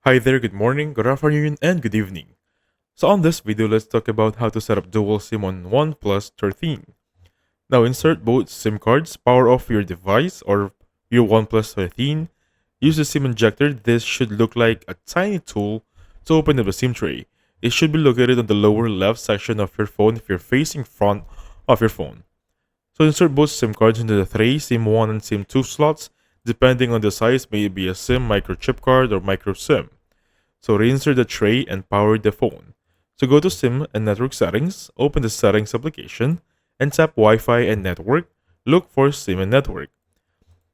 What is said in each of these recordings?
Hi there, good morning, good afternoon, and good evening. So on this video, let's talk about how to set up dual SIM on OnePlus 13. Now insert both SIM cards, power off your device or your OnePlus 13. Use the SIM injector. This should look like a tiny tool to open up the SIM tray. It should be located on the lower left section of your phone if you're facing front of your phone. So insert both SIM cards into the tray, SIM 1 and SIM 2 slots, depending on the size, may it be a SIM, microchip card, or micro SIM. So reinsert the tray and power the phone. So go to SIM and network settings, open the settings application, and tap Wi-Fi and network. Look for SIM and network.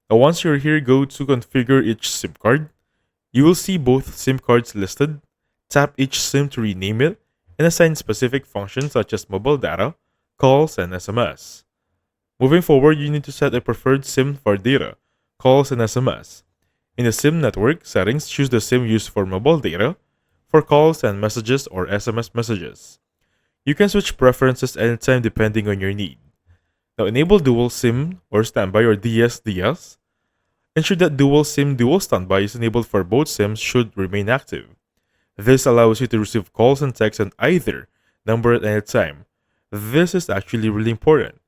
Now once you're here, go to configure each SIM card. You will see both SIM cards listed. Tap each SIM to rename it and assign specific functions such as mobile data, calls, and SMS. Moving forward, you need to set a preferred SIM for data, calls, and SMS. In the SIM network settings, choose the SIM used for mobile data, for calls and messages or SMS messages. You can switch preferences anytime depending on your need. Now enable dual SIM or standby or DSDS. Ensure that dual SIM dual standby is enabled for both SIMs should remain active. This allows you to receive calls and texts on either number at any time. This is actually really important.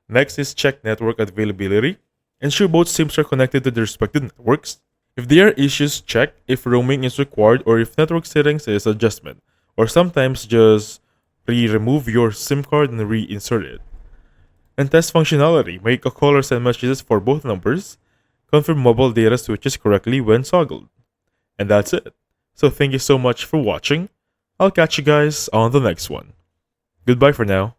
Next is check network availability. Ensure both SIMs are connected to their respective networks. If there are issues, check if roaming is required or if network settings is adjustment. Or sometimes just remove your SIM card and reinsert it. And test functionality. Make a call or send messages for both numbers. Confirm mobile data switches correctly when toggled. And that's it. So thank you so much for watching. I'll catch you guys on the next one. Goodbye for now.